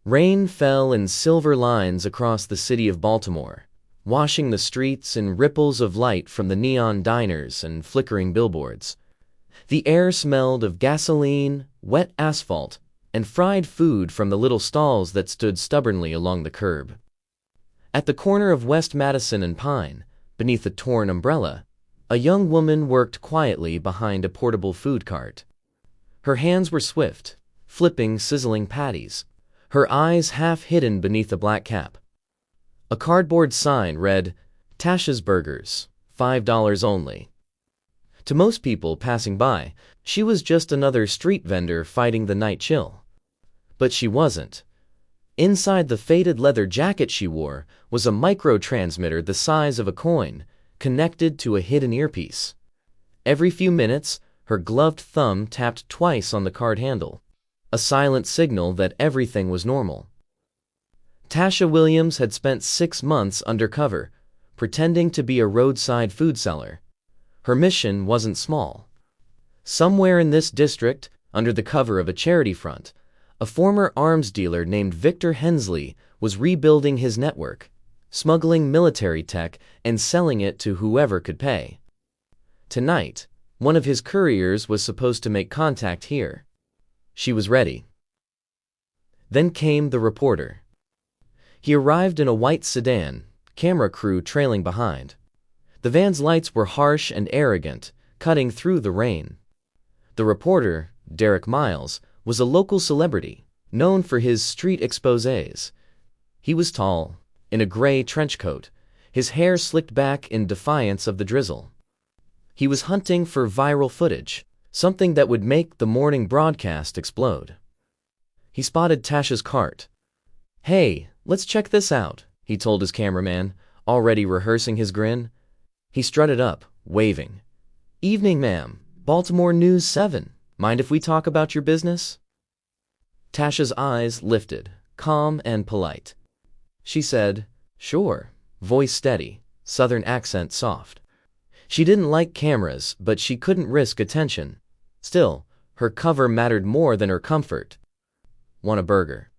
Rain fell in silver lines across the city of Baltimore, washing the streets in ripples of light from the neon diners and flickering billboards. The air smelled of gasoline, wet asphalt, and fried food from the little stalls that stood stubbornly along the curb. At the corner of West Madison and Pine, beneath a torn umbrella, a young woman worked quietly behind a portable food cart. Her hands were swift, flipping sizzling patties, her eyes half hidden beneath a black cap. A cardboard sign read, "Tasha's Burgers, $5 only." To most people passing by, she was just another street vendor fighting the night chill. But she wasn't. Inside the faded leather jacket she wore was a micro-transmitter the size of a coin, connected to a hidden earpiece. Every few minutes, her gloved thumb tapped twice on the card handle, a silent signal that everything was normal. Tasha Williams had spent 6 months undercover, pretending to be a roadside food seller. Her mission wasn't small. Somewhere in this district, under the cover of a charity front, a former arms dealer named Victor Hensley was rebuilding his network, smuggling military tech and selling it to whoever could pay. Tonight, one of his couriers was supposed to make contact here. She was ready. Then came the reporter. He arrived in a white sedan, camera crew trailing behind. The van's lights were harsh and arrogant, cutting through the rain. The reporter, Derek Miles, was a local celebrity, known for his street exposés. He was tall, in a gray trench coat, his hair slicked back in defiance of the drizzle. He was hunting for viral footage, something that would make the morning broadcast explode. He spotted Tasha's cart. "Hey, let's check this out," he told his cameraman, already rehearsing his grin. He strutted up, waving. "Evening, ma'am. Baltimore News 7. Mind if we talk about your business?" Tasha's eyes lifted, calm and polite. She said, "Sure," voice steady, southern accent soft. She didn't like cameras, but she couldn't risk attention. Still, her cover mattered more than her comfort. "Want a burger?"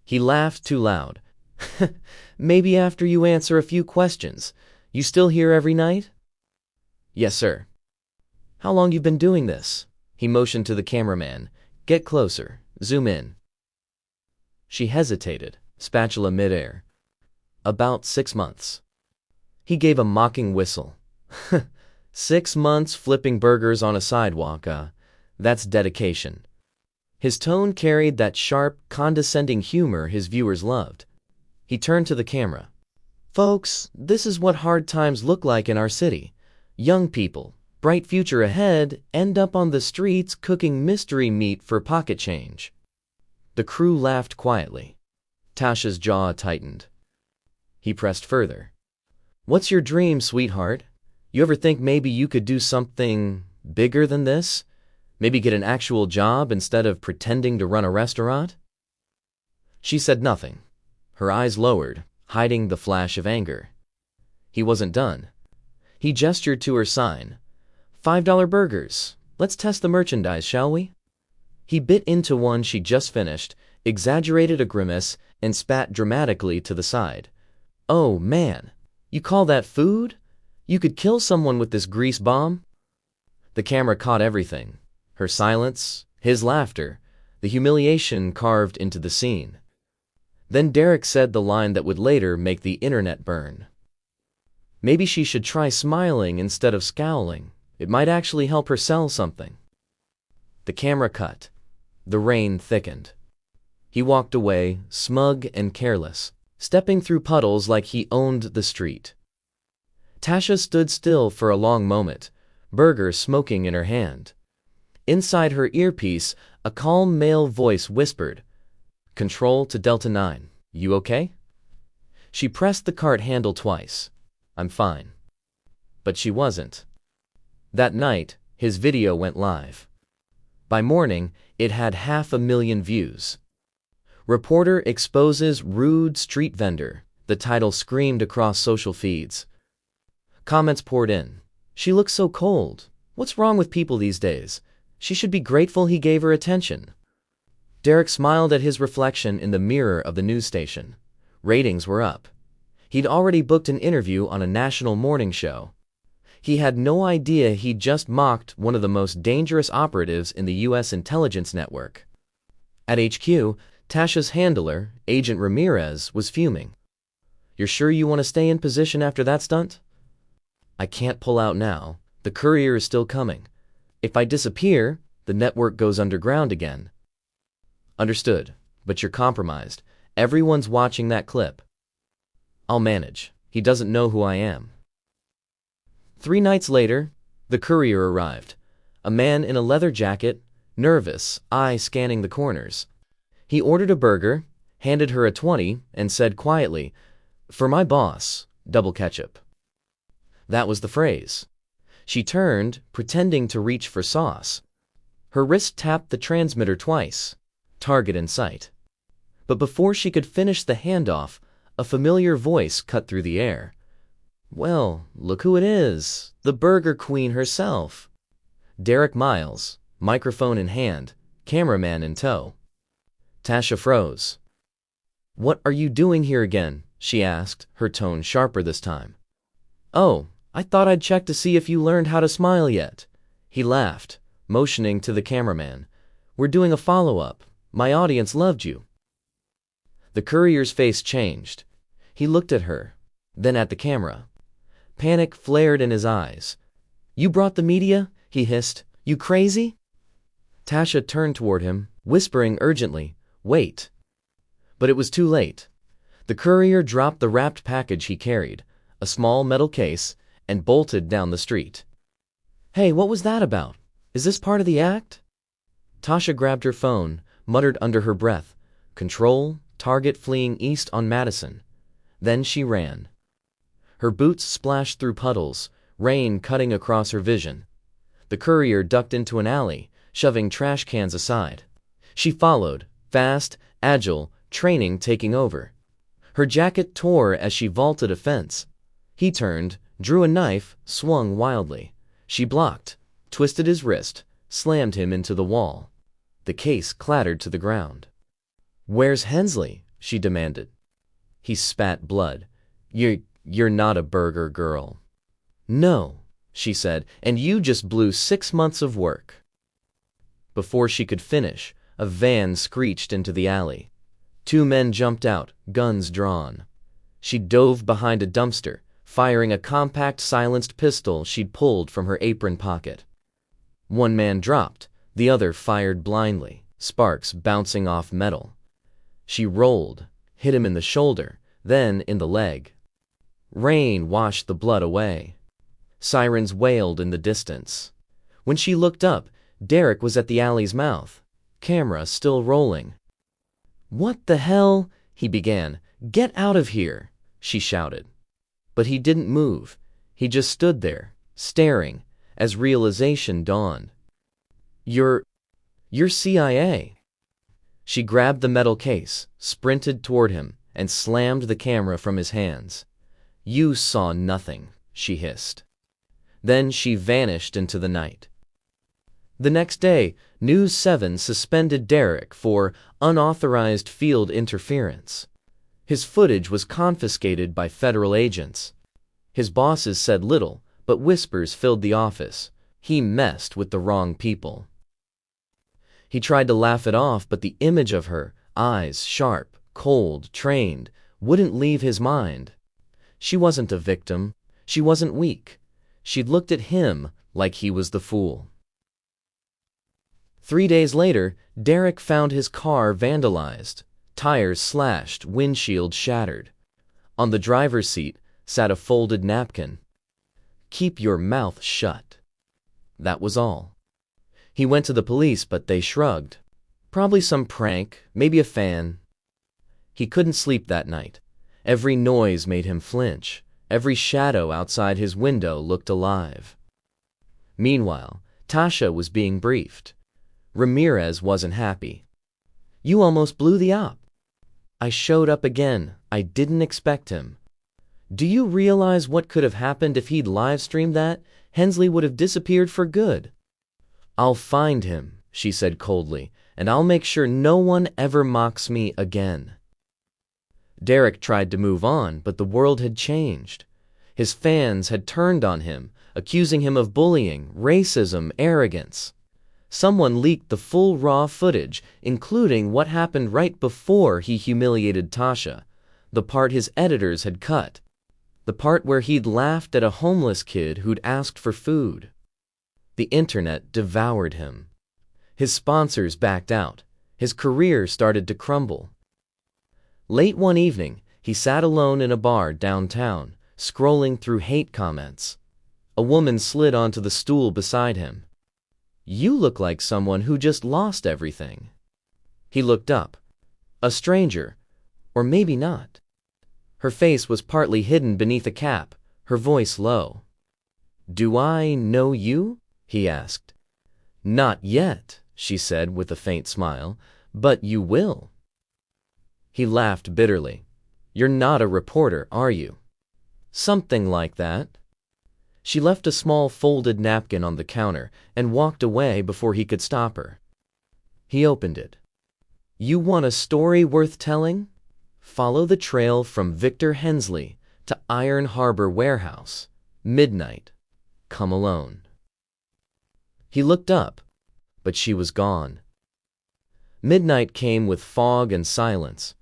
He laughed too loud. "Maybe after you answer a few questions. You still here every night?" "Yes, sir." "How long you've been doing this?" He motioned to the cameraman. "Get closer. Zoom in." She hesitated, spatula midair. "About 6 months." He gave a mocking whistle. 6 months flipping burgers on a sidewalk, that's dedication. His tone carried that sharp, condescending humor his viewers loved. He turned to the camera. "Folks, this is what hard times look like in our city. Young people, bright future ahead, end up on the streets cooking mystery meat for pocket change." The crew laughed quietly. Tasha's jaw tightened. He pressed further. "What's your dream, sweetheart? You ever think maybe you could do something bigger than this? Maybe get an actual job instead of pretending to run a restaurant?" She said nothing. Her eyes lowered, hiding the flash of anger. He wasn't done. He gestured to her sign. $5 burgers. Let's test the merchandise, shall we?" He bit into one she just finished, exaggerated a grimace, and spat dramatically to the side. "Oh, man. You call that food? You could kill someone with this grease bomb?" The camera caught everything. Her silence, his laughter, the humiliation carved into the scene. Then Derek said the line that would later make the internet burn. Maybe she should try smiling instead of scowling. It might actually help her sell something. The camera cut. The rain thickened. He walked away, smug and careless, stepping through puddles like he owned the street. Tasha stood still for a long moment, burger smoking in her hand. Inside her earpiece, a calm male voice whispered, "Control to Delta 9. You okay?" She pressed the cart handle twice. "I'm fine." But she wasn't. That night, his video went live. By morning, it had 500,000 views. "Reporter exposes rude street vendor," the title screamed across social feeds. Comments poured in. "She looks so cold. What's wrong with people these days? She should be grateful he gave her attention." Derek smiled at his reflection in the mirror of the news station. Ratings were up. He'd already booked an interview on a national morning show. He had no idea he'd just mocked one of the most dangerous operatives in the U.S. intelligence network. At HQ, Tasha's handler, Agent Ramirez, was fuming. "You're sure you want to stay in position after that stunt?" "I can't pull out now. The courier is still coming. If I disappear, the network goes underground again." "Understood, but you're compromised. Everyone's watching that clip." "I'll manage. He doesn't know who I am." 3 nights later, the courier arrived. A man in a leather jacket, nervous, eye scanning the corners. He ordered a burger, handed her a 20, and said quietly, "For my boss, double ketchup." That was the phrase. She turned, pretending to reach for sauce. Her wrist tapped the transmitter twice. Target in sight. But before she could finish the handoff, a familiar voice cut through the air. "Well, look who it is. The Burger Queen herself." Derek Miles, microphone in hand, cameraman in tow. Tasha froze. "What are you doing here again?" she asked, her tone sharper this time. "Oh, I thought I'd check to see if you learned how to smile yet." He laughed, motioning to the cameraman. "We're doing a follow-up. My audience loved you." The courier's face changed. He looked at her, then at the camera. Panic flared in his eyes. "You brought the media?" he hissed. "You crazy?" Tasha turned toward him, whispering urgently, "Wait." But it was too late. The courier dropped the wrapped package he carried, a small metal case, and bolted down the street. "Hey, what was that about? Is this part of the act?" Tasha grabbed her phone, muttered under her breath, "Control, target fleeing east on Madison." Then she ran. Her boots splashed through puddles, rain cutting across her vision. The courier ducked into an alley, shoving trash cans aside. She followed, fast, agile, training taking over. Her jacket tore as she vaulted a fence. He turned, drew a knife, swung wildly. She blocked, twisted his wrist, slammed him into the wall. The case clattered to the ground. "Where's Hensley?" she demanded. He spat blood. You're not a burger girl." "No," she said, "and you just blew 6 months of work." Before she could finish, a van screeched into the alley. 2 men jumped out, guns drawn. She dove behind a dumpster, firing a compact silenced pistol she'd pulled from her apron pocket. 1 man dropped, the other fired blindly, sparks bouncing off metal. She rolled, hit him in the shoulder, then in the leg. Rain washed the blood away. Sirens wailed in the distance. When she looked up, Derek was at the alley's mouth, camera still rolling. "What the hell?" he began. "Get out of here," she shouted. But he didn't move. He just stood there, staring, as realization dawned. You're CIA." She grabbed the metal case, sprinted toward him, and slammed the camera from his hands. "You saw nothing," she hissed. Then she vanished into the night. The next day, News 7 suspended Derek for unauthorized field interference. His footage was confiscated by federal agents. His bosses said little, but whispers filled the office. He messed with the wrong people. He tried to laugh it off, but the image of her, eyes sharp, cold, trained, wouldn't leave his mind. She wasn't a victim. She wasn't weak. She'd looked at him like he was the fool. 3 days later, Derek found his car vandalized, tires slashed, windshield shattered. On the driver's seat sat a folded napkin. "Keep your mouth shut." That was all. He went to the police, but they shrugged. Probably some prank, maybe a fan. He couldn't sleep that night. Every noise made him flinch. Every shadow outside his window looked alive. Meanwhile, Tasha was being briefed. Ramirez wasn't happy. "You almost blew the op." "I showed up again. I didn't expect him." "Do you realize what could have happened if he'd live-streamed that? Hensley would have disappeared for good." "I'll find him," she said coldly. and I'll make sure no one ever mocks me again." Derek tried to move on, but the world had changed. His fans had turned on him, accusing him of bullying, racism, arrogance. Someone leaked the full raw footage, including what happened right before he humiliated Tasha, the part his editors had cut, the part where he'd laughed at a homeless kid who'd asked for food. The internet devoured him. His sponsors backed out. His career started to crumble. Late one evening, he sat alone in a bar downtown, scrolling through hate comments. A woman slid onto the stool beside him. "You look like someone who just lost everything." He looked up. A stranger, or maybe not. Her face was partly hidden beneath a cap, her voice low. "Do I know you?" he asked. "Not yet," she said with a faint smile, "but you will." He laughed bitterly. "You're not a reporter, are you?" "Something like that." She left a small folded napkin on the counter and walked away before he could stop her. He opened it. "You want a story worth telling? Follow the trail from Victor Hensley to Iron Harbor Warehouse. Midnight. Come alone." He looked up, but she was gone. Midnight came with fog and silence.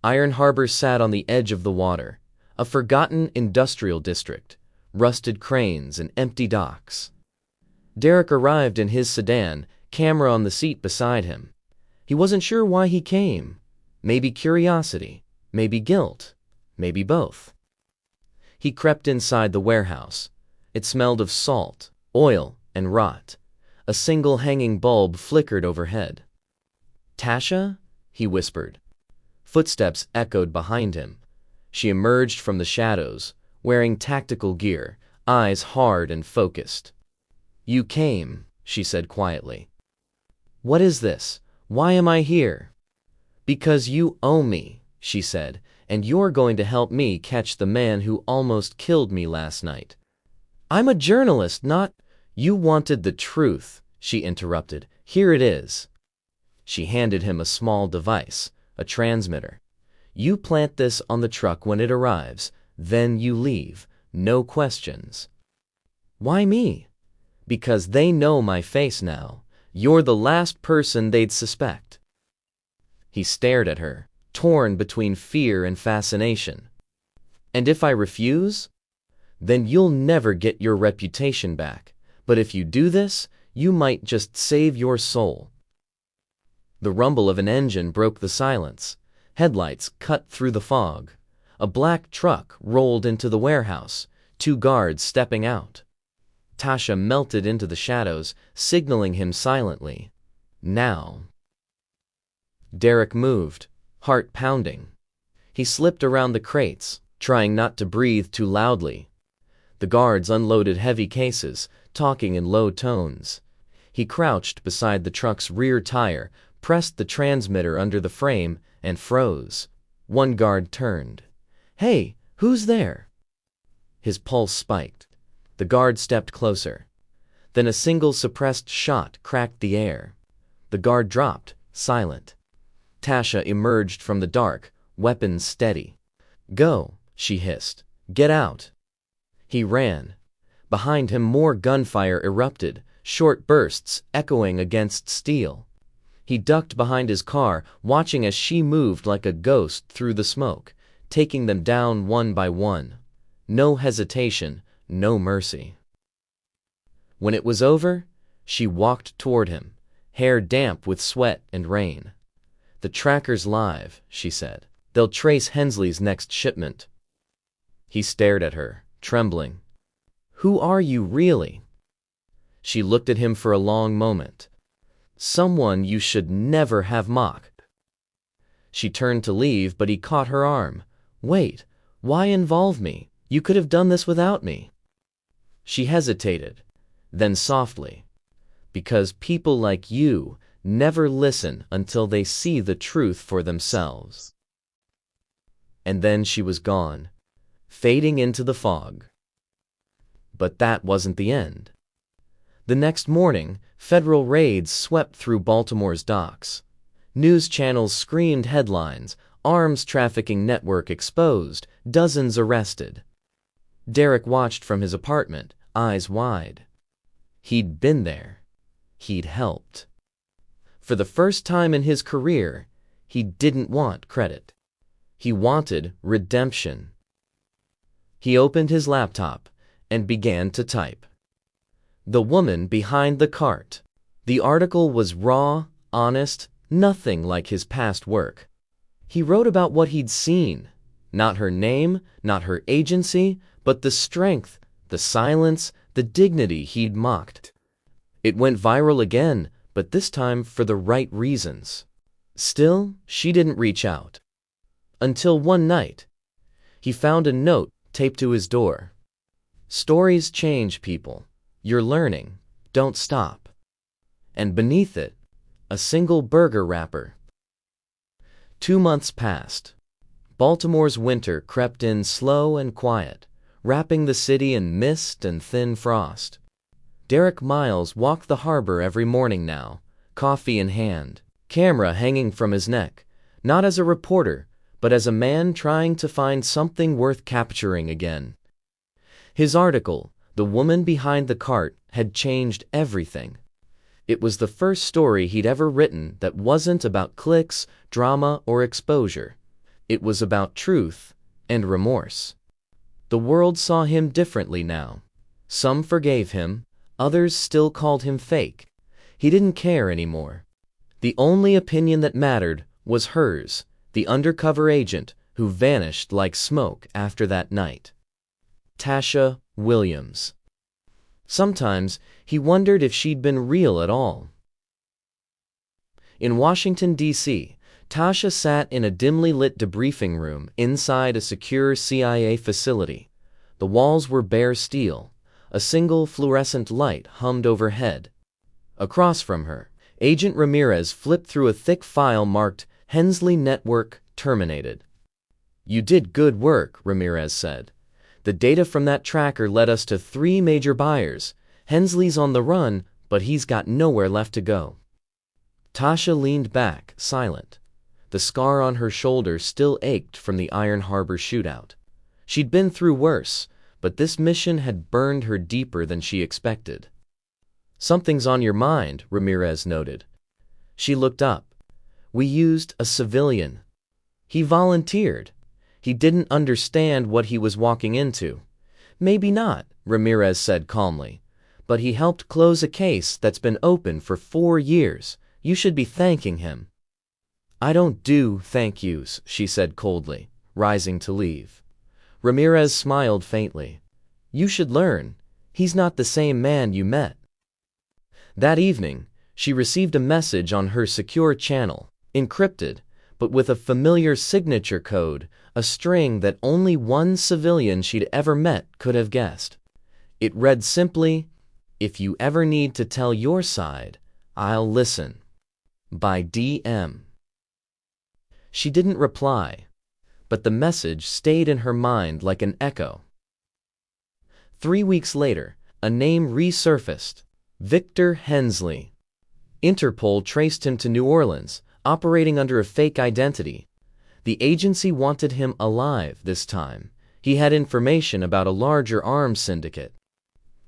Iron Harbor sat on the edge of the water, a forgotten industrial district, rusted cranes and empty docks. Derek arrived in his sedan, camera on the seat beside him. He wasn't sure why he came. Maybe curiosity, maybe guilt, maybe both. He crept inside the warehouse. It smelled of salt, oil, and rot. A single hanging bulb flickered overhead. "Tasha?" he whispered. Footsteps echoed behind him. She emerged from the shadows, wearing tactical gear, eyes hard and focused. "You came," she said quietly. "What is this? Why am I here?" "Because you owe me," she said, "and you're going to help me catch the man who almost killed me last night." "I'm a journalist, not—" "You wanted the truth," she interrupted. "Here it is." She handed him a small device, a transmitter. "You plant this on the truck when it arrives, then you leave, no questions." "Why me?" "Because they know my face now. You're the last person they'd suspect." He stared at her, torn between fear and fascination. "And if I refuse? Then you'll never get your reputation back. But if you do this, you might just save your soul." The rumble of an engine broke the silence. Headlights cut through the fog. A black truck rolled into the warehouse, 2 guards stepping out. Tasha melted into the shadows, signaling him silently. "Now." Derek moved, heart pounding. He slipped around the crates, trying not to breathe too loudly. The guards unloaded heavy cases, talking in low tones. He crouched beside the truck's rear tire, pressed the transmitter under the frame, and froze. One guard turned. "Hey, who's there?" His pulse spiked. The guard stepped closer. Then a single suppressed shot cracked the air. The guard dropped, silent. Tasha emerged from the dark, weapons steady. "Go," she hissed. "Get out." He ran. Behind him more gunfire erupted, short bursts echoing against steel. He ducked behind his car, watching as she moved like a ghost through the smoke, taking them down one by one. No hesitation, no mercy. When it was over, she walked toward him, hair damp with sweat and rain. "The tracker's live," she said. "They'll trace Hensley's next shipment." He stared at her, trembling. "Who are you really?" She looked at him for a long moment. "Someone you should never have mocked." She turned to leave, but he caught her arm. "Wait, why involve me? You could have done this without me." She hesitated, then softly, "Because people like you never listen until they see the truth for themselves." And then she was gone, fading into the fog. But that wasn't the end. The next morning, federal raids swept through Baltimore's docks. News channels screamed headlines, arms trafficking network exposed, dozens arrested. Derek watched from his apartment, eyes wide. He'd been there. He'd helped. For the first time in his career, he didn't want credit. He wanted redemption. He opened his laptop and began to type. The woman behind the cart. The article was raw, honest, nothing like his past work. He wrote about what he'd seen. Not her name, not her agency, but the strength, the silence, the dignity he'd mocked. It went viral again, but this time for the right reasons. Still, she didn't reach out. Until one night, he found a note taped to his door. Stories change people. You're learning. Don't stop. And beneath it, a single burger wrapper. 2 months passed. Baltimore's winter crept in slow and quiet, wrapping the city in mist and thin frost. Derek Miles walked the harbor every morning now, coffee in hand, camera hanging from his neck, not as a reporter, but as a man trying to find something worth capturing again. His article, The Woman Behind the Cart, had changed everything. It was the first story he'd ever written that wasn't about clicks, drama, or exposure. It was about truth and remorse. The world saw him differently now. Some forgave him, others still called him fake. He didn't care anymore. The only opinion that mattered was hers, the undercover agent who vanished like smoke after that night. Tasha Williams. Sometimes he wondered if she'd been real at all. In Washington, D.C., Tasha sat in a dimly lit debriefing room inside a secure CIA facility. The walls were bare steel. A single fluorescent light hummed overhead. Across from her, Agent Ramirez flipped through a thick file marked Hensley Network Terminated. "You did good work," Ramirez said. "The data from that tracker led us to 3 major buyers. Hensley's on the run, but he's got nowhere left to go." Tasha leaned back, silent. The scar on her shoulder still ached from the Iron Harbor shootout. She'd been through worse, but this mission had burned her deeper than she expected. "Something's on your mind," Ramirez noted. She looked up. "We used a civilian. He volunteered. He didn't understand what he was walking into." "Maybe not," Ramirez said calmly. "But he helped close a case that's been open for 4 years. You should be thanking him." "I don't do thank yous," she said coldly, rising to leave. Ramirez smiled faintly. "You should learn. He's not the same man you met." That evening, she received a message on her secure channel, encrypted, but with a familiar signature code, a string that only one civilian she'd ever met could have guessed. It read simply, "If you ever need to tell your side, I'll listen. By DM." She didn't reply, but the message stayed in her mind like an echo. 3 weeks later, a name resurfaced: Victor Hensley. Interpol traced him to New Orleans, operating under a fake identity. The agency wanted him alive this time. He had information about a larger arms syndicate.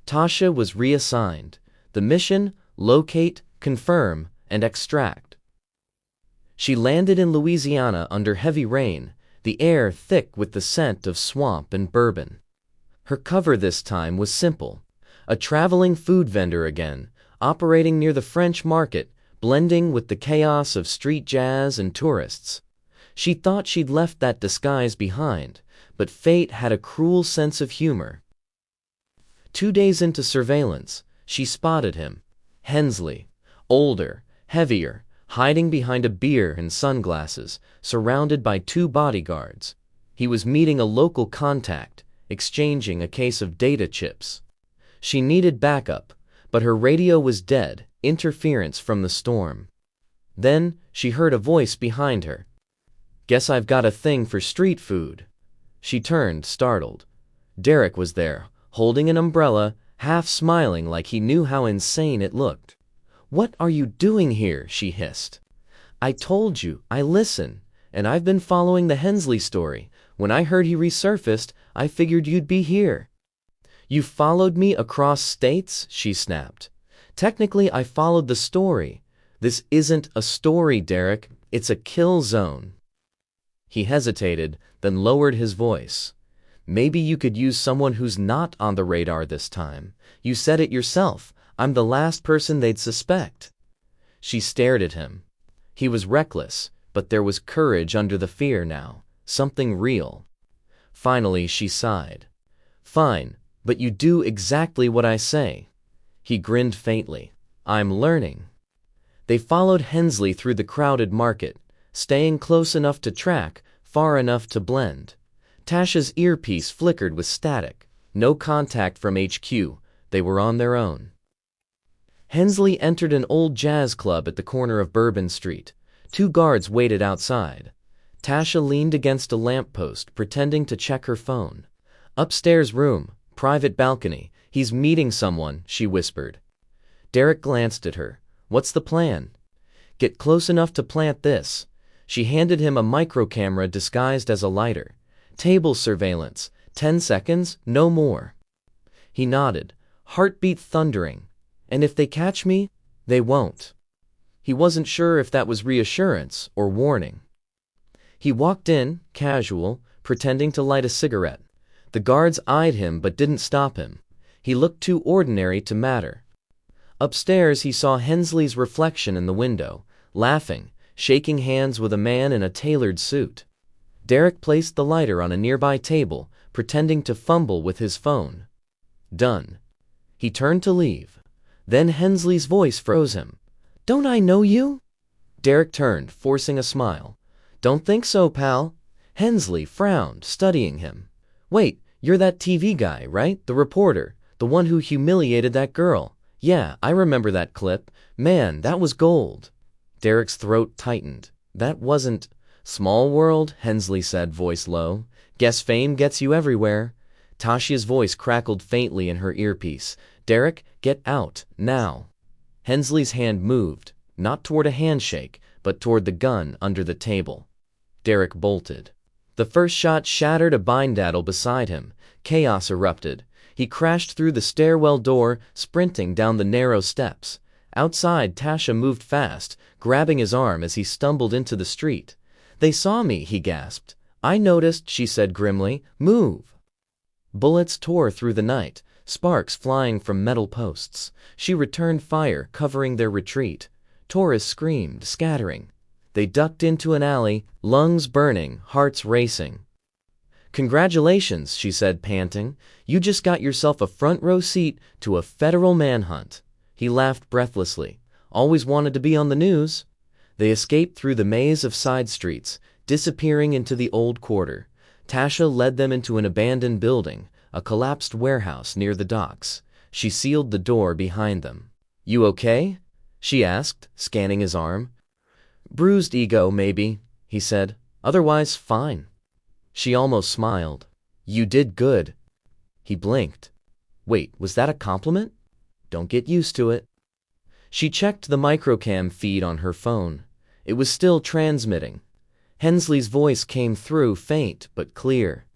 Tasha was reassigned. The mission: locate, confirm, and extract. She landed in Louisiana under heavy rain, the air thick with the scent of swamp and bourbon. Her cover this time was simple: a traveling food vendor again, operating near the French market, blending with the chaos of street jazz and tourists. She thought she'd left that disguise behind, but fate had a cruel sense of humor. 2 days into surveillance, she spotted him. Hensley, older, heavier, hiding behind a beer and sunglasses, surrounded by 2 bodyguards. He was meeting a local contact, exchanging a case of data chips. She needed backup, but her radio was dead, interference from the storm. Then she heard a voice behind her. "Guess I've got a thing for street food." She turned, startled. Derek was there, holding an umbrella, half smiling like he knew how insane it looked. "What are you doing here?" she hissed. "I told you, I listen, and I've been following the Hensley story. When I heard he resurfaced, I figured you'd be here." "You followed me across states?" she snapped. "Technically, I followed the story. This isn't a story, Derek. It's a kill zone." He hesitated, then lowered his voice. "Maybe you could use someone who's not on the radar this time. You said it yourself. I'm the last person they'd suspect." She stared at him. He was reckless, but there was courage under the fear now, something real. Finally, she sighed. "Fine, but you do exactly what I say." He grinned faintly. "I'm learning." They followed Hensley through the crowded market, staying close enough to track, far enough to blend. Tasha's earpiece flickered with static. No contact from HQ. They were on their own. Hensley entered an old jazz club at the corner of Bourbon Street. 2 guards waited outside. Tasha leaned against a lamppost, pretending to check her phone. "Upstairs room, private balcony. He's meeting someone," she whispered. Derek glanced at her. "What's the plan?" "Get close enough to plant this." She handed him a micro-camera disguised as a lighter. "Table surveillance. 10 seconds, no more." He nodded, heartbeat thundering. "And if they catch me, they won't." He wasn't sure if that was reassurance or warning. He walked in, casual, pretending to light a cigarette. The guards eyed him but didn't stop him. He looked too ordinary to matter. Upstairs he saw Hensley's reflection in the window, laughing, shaking hands with a man in a tailored suit. Derek placed the lighter on a nearby table, pretending to fumble with his phone. Done. He turned to leave. Then Hensley's voice froze him. "Don't I know you?" Derek turned, forcing a smile. "Don't think so, pal." Hensley frowned, studying him. "Wait, you're that TV guy, right? The reporter, the one who humiliated that girl. Yeah, I remember that clip. Man, that was gold." Derek's throat tightened. "That wasn't—" "Small world," Hensley said, voice low. "Guess fame gets you everywhere." Tasha's voice crackled faintly in her earpiece. "Derek, get out, now." Hensley's hand moved, not toward a handshake, but toward the gun under the table. Derek bolted. The first shot shattered a bindaddle beside him. Chaos erupted. He crashed through the stairwell door, sprinting down the narrow steps. Outside, Tasha moved fast, grabbing his arm as he stumbled into the street. "They saw me," he gasped. "I noticed," she said grimly. "Move." Bullets tore through the night, sparks flying from metal posts. She returned fire, covering their retreat. Torres screamed, scattering. They ducked into an alley, lungs burning, hearts racing. "Congratulations," she said, panting. "You just got yourself a front row seat to a federal manhunt." He laughed breathlessly. "Always wanted to be on the news." They escaped through the maze of side streets, disappearing into the old quarter. Tasha led them into an abandoned building, a collapsed warehouse near the docks. She sealed the door behind them. "You okay?" she asked, scanning his arm. "Bruised ego, maybe," he said. "Otherwise, fine." She almost smiled. "You did good." He blinked. "Wait, was that a compliment?" "Don't get used to it." She checked the microcam feed on her phone. It was still transmitting. Hensley's voice came through, faint but clear.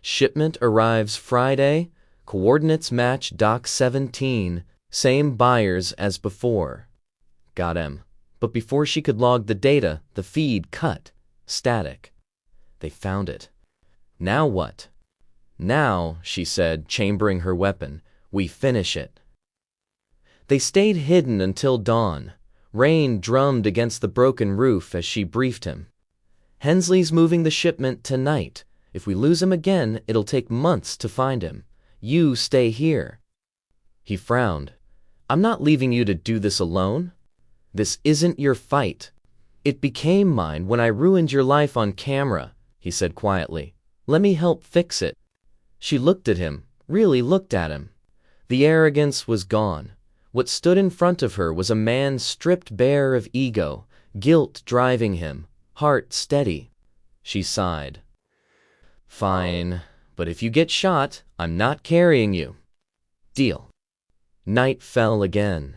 "Shipment arrives Friday. Coordinates match Dock 17. Same buyers as before." Got him. But before she could log the data, the feed cut. Static. They found it. "Now what?" "Now," she said, chambering her weapon, "we finish it." They stayed hidden until dawn. Rain drummed against the broken roof as she briefed him. "Hensley's moving the shipment tonight. If we lose him again, it'll take months to find him. You stay here." He frowned. "I'm not leaving you to do this alone. This isn't your fight." "It became mine when I ruined your life on camera," he said quietly. "Let me help fix it." She looked at him, really looked at him. The arrogance was gone. What stood in front of her was a man stripped bare of ego, guilt driving him, heart steady. She sighed. "Fine, but if you get shot, I'm not carrying you." "Deal." Night fell again.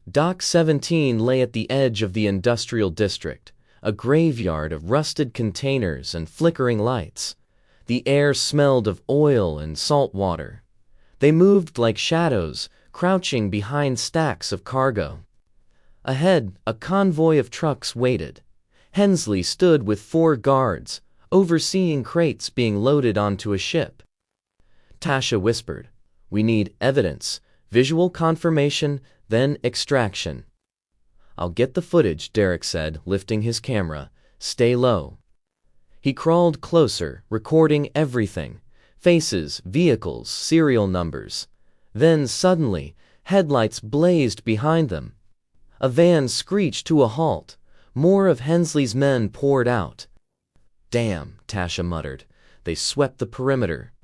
Dock 17 lay at the edge of the industrial district, a graveyard of rusted containers and flickering lights. The air smelled of oil and salt water. They moved like shadows, crouching behind stacks of cargo. Ahead, a convoy of trucks waited. Hensley stood with 4 guards, overseeing crates being loaded onto a ship. Tasha whispered, "We need evidence, visual confirmation, then extraction." "I'll get the footage," Derek said, lifting his camera. "Stay low." He crawled closer, recording everything: faces, vehicles, serial numbers. Then suddenly, headlights blazed behind them. A van screeched to a halt. More of Hensley's men poured out. "Damn," Tasha muttered. "They swept the perimeter."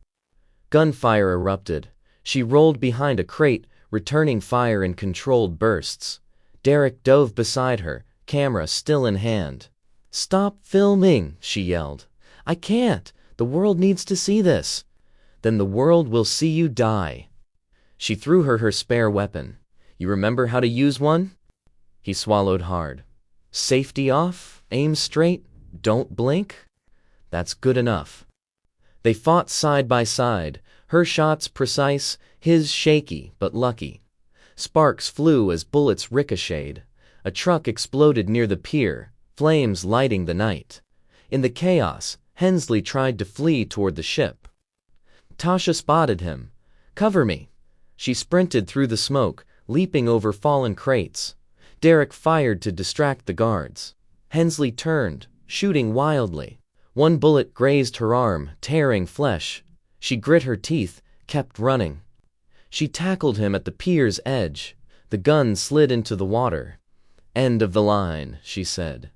Gunfire erupted. She rolled behind a crate, returning fire in controlled bursts. Derek dove beside her, camera still in hand. "Stop filming," she yelled. "I can't. The world needs to see this." "Then the world will see you die." She threw her spare weapon. "You remember how to use one?" He swallowed hard. "Safety off, aim straight, don't blink." "That's good enough." They fought side by side, her shots precise, his shaky but lucky. Sparks flew as bullets ricocheted. A truck exploded near the pier, flames lighting the night. In the chaos, Hensley tried to flee toward the ship. Tasha spotted him. "Cover me." She sprinted through the smoke, leaping over fallen crates. Derek fired to distract the guards. Hensley turned, shooting wildly. One bullet grazed her arm, tearing flesh. She grit her teeth, kept running. She tackled him at the pier's edge. The gun slid into the water. "End of the line," she said.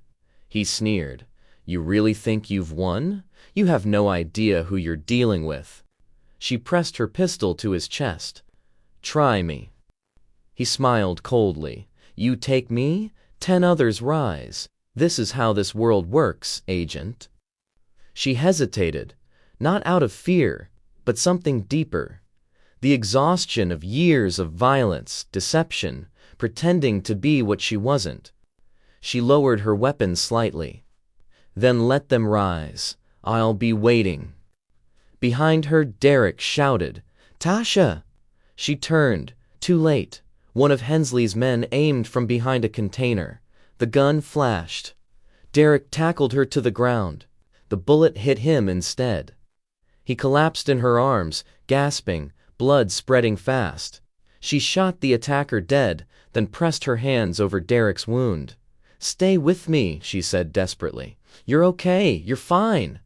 He sneered. "You really think you've won? You have no idea who you're dealing with." She pressed her pistol to his chest. "Try me." He smiled coldly. "You take me, 10 others rise. This is how this world works, agent." She hesitated, not out of fear, but something deeper. The exhaustion of years of violence, deception, pretending to be what she wasn't. She lowered her weapon slightly. "Then let them rise. I'll be waiting." Behind her, Derek shouted, "Tasha!" She turned, too late. One of Hensley's men aimed from behind a container. The gun flashed. Derek tackled her to the ground. The bullet hit him instead. He collapsed in her arms, gasping, blood spreading fast. She shot the attacker dead, then pressed her hands over Derek's wound. "Stay with me," she said desperately. "You're okay. You're fine."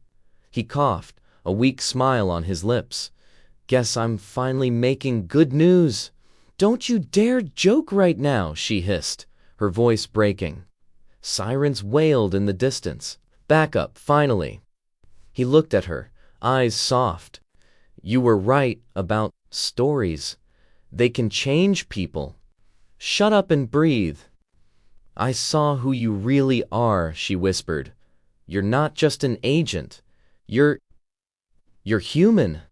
He coughed, a weak smile on his lips. "Guess I'm finally making good news." "Don't you dare joke right now," she hissed, her voice breaking. Sirens wailed in the distance. "Back up, finally." He looked at her, eyes soft. "You were right about stories. They can change people." "Shut up and breathe." "I saw who you really are," she whispered. "You're not just an agent. You're human."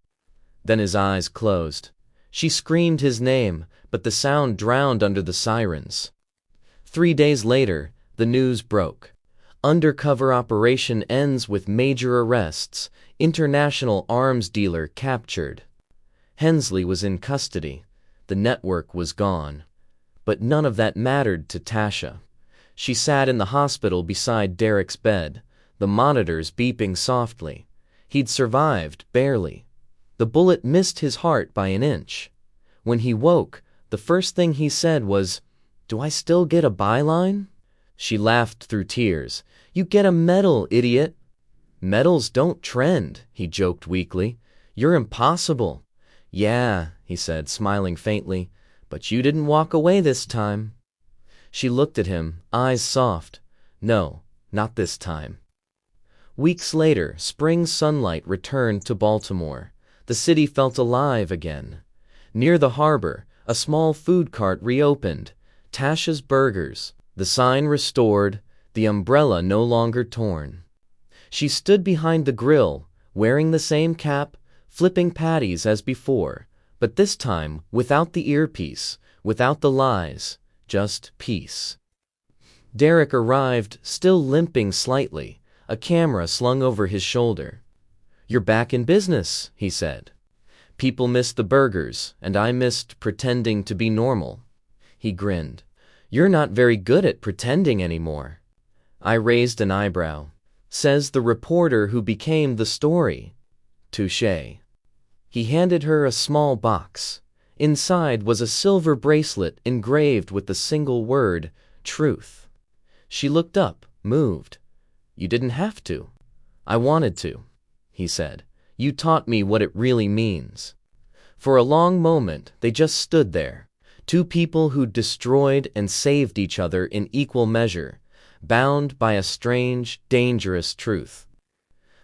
Then his eyes closed. She screamed his name, but the sound drowned under the sirens. 3 days later, the news broke. Undercover operation ends with major arrests. International arms dealer captured. Hensley was in custody. The network was gone. But none of that mattered to Tasha. She sat in the hospital beside Derek's bed, the monitors beeping softly. He'd survived, barely. The bullet missed his heart by an inch. When he woke, the first thing he said was, "Do I still get a byline?" She laughed through tears. "You get a medal, idiot." "Medals don't trend," he joked weakly. "You're impossible." "Yeah," he said, smiling faintly, "but you didn't walk away this time." She looked at him, eyes soft. "No, not this time." Weeks later, spring sunlight returned to Baltimore. The city felt alive again. Near the harbor, a small food cart reopened. Tasha's Burgers. The sign restored, the umbrella no longer torn. She stood behind the grill, wearing the same cap, flipping patties as before, but this time without the earpiece, without the lies, just peace. Derek arrived, still limping slightly, a camera slung over his shoulder. "You're back in business," he said. "People missed the burgers, and I missed pretending to be normal." He grinned. "You're not very good at pretending anymore." I raised an eyebrow. "Says the reporter who became the story." "Touché." He handed her a small box. Inside was a silver bracelet engraved with the single word, truth. She looked up, moved. "You didn't have to." "I wanted to," he said. "You taught me what it really means." For a long moment, they just stood there, two people who destroyed and saved each other in equal measure, bound by a strange, dangerous truth.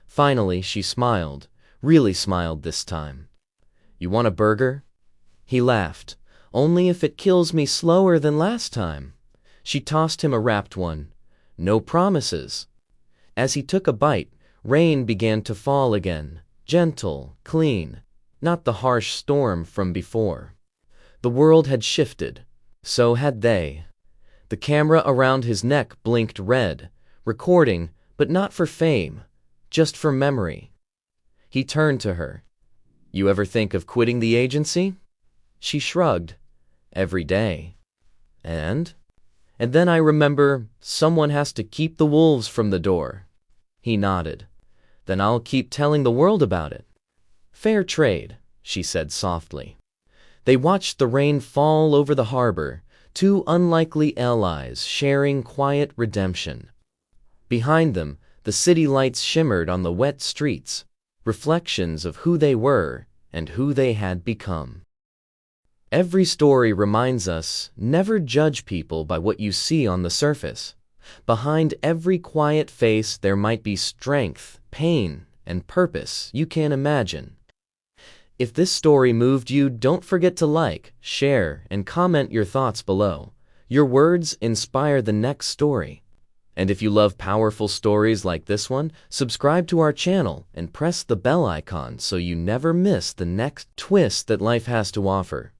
Finally, she smiled, really smiled this time. "You want a burger?" He laughed. "Only if it kills me slower than last time." She tossed him a wrapped one. "No promises." As he took a bite, rain began to fall again, gentle, clean, not the harsh storm from before. The world had shifted. So had they. The camera around his neck blinked red, recording, but not for fame, just for memory. He turned to her. "You ever think of quitting the agency?" She shrugged. "Every day." "And?" "And then I remember, someone has to keep the wolves from the door." He nodded. "Then I'll keep telling the world about it." "Fair trade," she said softly. They watched the rain fall over the harbor, two unlikely allies sharing quiet redemption. Behind them, the city lights shimmered on the wet streets, reflections of who they were and who they had become. Every story reminds us, never judge people by what you see on the surface. Behind every quiet face there might be strength, pain, and purpose you can't imagine. If this story moved you, don't forget to like, share, and comment your thoughts below. Your words inspire the next story. And if you love powerful stories like this one, subscribe to our channel and press the bell icon so you never miss the next twist that life has to offer.